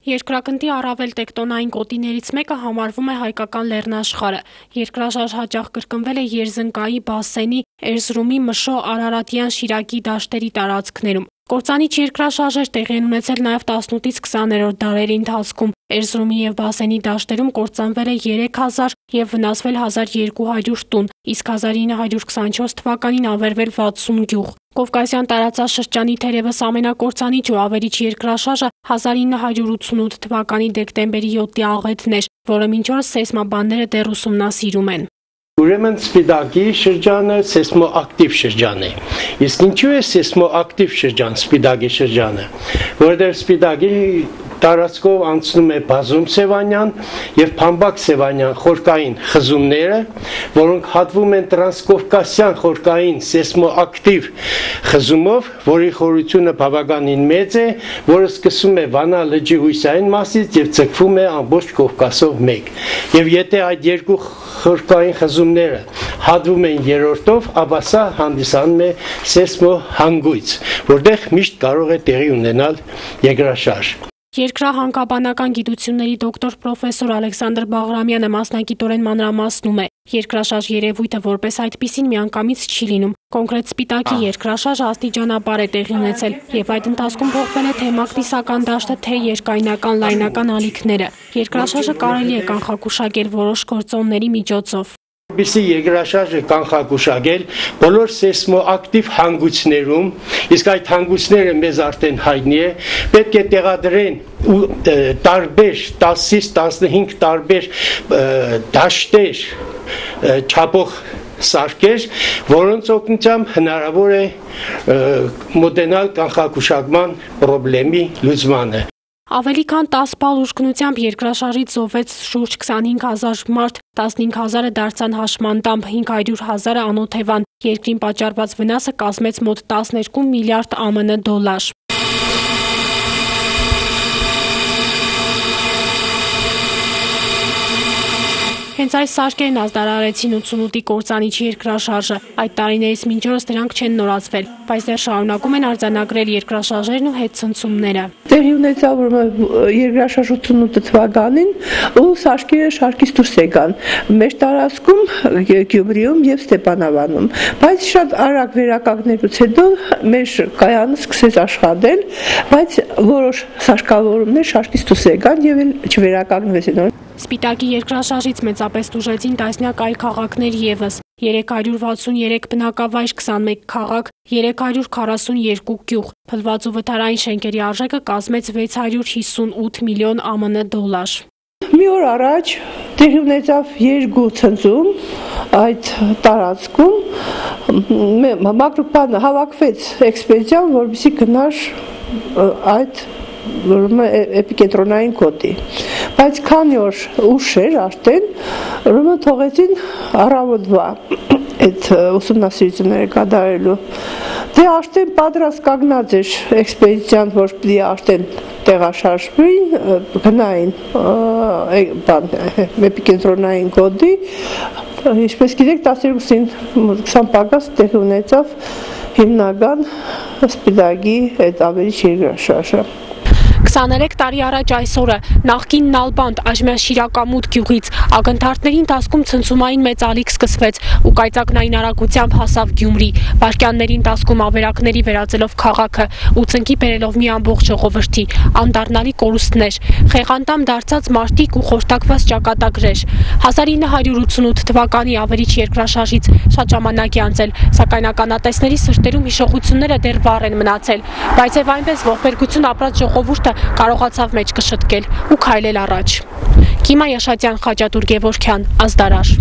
Երկրագնդի առավել տեկտոնային գոտիներից մեկը համարվում է հայկական լեռնաշխարհը։ Երկրաշարժ հաճախ կրկնվել է Երզնկայի բասենի, Էրզրումի, Մշո, Արարատյան, Շիրակի դաշտերի տարածքներում։ Կործանիչ երկրաշարժեր տեղի են ունեցել նաև 18-ից 20-րդ դարերի ընթացքում։ Էրզրումի և Բասենի դաշտերում կործանվել է 3000 և վնասվել 1200 տուն, իսկ 1924 թվականին ավերվել 60 գյուղ։ Կովկասյան տարածաշրջանի թերևս ամենակործանիչ ու ավերիչ երկրաշարժը 1988 թվականի դեկտեմբերի 7-ի աղետն էր, որը մինչ օրս սեյսմաբանները դեռ ուսումնասիրում են։ Ուրեմն Սպիտակի շրջանը սեյսմոակտիվ շրջան է։ Իսկ ինչու է սեյսմոակտիվ շրջան Սպիտակի շրջանը, որտեղ Սպիտակի տարածքով անցնում է Բազում Սևանյան եւ Փամբակ Սևանյան խորքային խզումները, որոնք հատվում են տրանսկովկասյան խորքային սեյսմոակտիվ խզումով, որի խորությունը բավականին մեծ է, որը սկսում է Վանա լճի հյուսային մասից եւ ցկվում է ամբողջ Կովկասով մեկ։ Եվ եթե այդ երկու խորքային խզումները հատվում են երրորդով, ապա սա հանդիսանում է սեյսմոհանգույց, որտեղ միշտ կարող է տեղի ունենալ երկրաշարժ։ Երկրահանգաբանական գիտությունների դոկտոր պրոֆեսոր Ալեքսանդր Բաղրամյանը մասնագիտորեն մանրամասնում է. երկրաշարժ երևույթը որպես այդպիսին միանգամից չի լինում։ Կոնկրետ Սպիտակի երկրաշարժը աստիճանաբար է տեղի ունեցել, եւ այդ ընթացքում փոխվել է թե մագնիսական դաշտը, թե երկայնական լայնական ալիքները։ Երկրաշարժը կարելի է կանխագուշակել որոշ գործոնների միջոցով։ Որպեսզի երկրաշարժը կանխագուշակել բոլոր սեյսմոակտիվ հանգույցներում, իսկ այդ հանգույցները մեզ արդեն հայտնի է, պետք է տեղադրեն տարբեր 10-ից 15 տարբեր դաշտեր չափող սարքեր, որոնց օգնությամբ հնարավոր է մոտենալ կանխագուշակման խնդրի լուծմանը։ Ավելի քան 10 բալ ուժգնությամբ երկրաշարժից զոհվեց շուրջ 25000 մարդ, 15000-ը դարձան հաշմանդամբ, 500,000-ը անօթևան։ Երկրին պատճառված վնասը կազմեց մոտ 12 միլիարդ ԱՄՆ դոլար։ Հենց այս սարքերն ազդարարեցին 88-ի կործանիչ երկրաշարժը։ Այդ տարիներից մինչ օրս դրանք չեն նորացվել, բայց դեռ շարունակում են արձանագրել երկրաշարժերն ու հետցնցումները։ Տեղի ունեցավ երկրաշարժ 88 թվականին ու սարքերը շարքից դուրս եկան մեր տարածքում, Գյումրիում եւ Ստեփանավանում։ Բայց շատ արագ վերականգնելուց հետո մեր կայանը սկսեց աշխատել, բայց որոշ սարքավորումներ շարքից դուրս եկան եւ չվերականգնվեցին։ Սպիտակի երկրաշարժից մեծապես տուժեցին տասնյակ այլ քաղաքներ եւս։ 363 բնակավայր, 21 քաղաք, 342 գյուղ։ Փլված ու վթարային շենքերի արժեքը կազմեց 658 միլիոն ԱՄՆ դոլար։ Մի օր առաջ տեղի ունեցավ երկու ցնցում այդ տարածքում։ Մակրոպանը հավաքվեց էքսպեդիցիան, որպեսզի գնար այդ էպիկենտրոնային գոտի, բայց քանի օր ուշ էր արդեն, ուրեմն թողեցին առավոտվա այդ ուսումնասիրությունները կատարելու։ Դե արդեն պատրաստ կանգնած էր էքսպեդիցիան, որ պիտի արդեն տեղաշարժվին, գնային էպիկենտրոնային գոտի, ինչպես գիտեք 12-ին 20 պակաս տեղի ունեցավ հիմնական Սպիտակի այդ ավերիչ երկրաշարժը։ 23 տարի առաջ այսօրը նախկին Նալբանդ այժմ Շիրակամուտ գյուղից ակնթարթների ընթացքում ցնցումային մեծ ալիք սկսվեց ու կայծակնային արագությամբ հասավ Գյումրի։ Վայրկյանների ընթացքում ավերակների վերածելով քաղաքը ու ծնկի բերելով մի ամբողջ ժողովրդի, անդառնալի կորուստներ, խեղանդամ դարձած մարտիկ ու խորտակված ճակատագրեր։ 1988 թվականի ավերիչ երկրաշարժից շատ ժամանակ է անցել, սակայն ականատեսների սրտերում հիշողությունները դեռ վառ են մնացել, բայց եւ այնպես ողբերգություն ապրած ժողովուրդը կարողացավ մեջ կշտկել ու քայլել առաջ։ Կիմա Յաշատյան, Խաչատուր Գևորգյան, Ազդարար։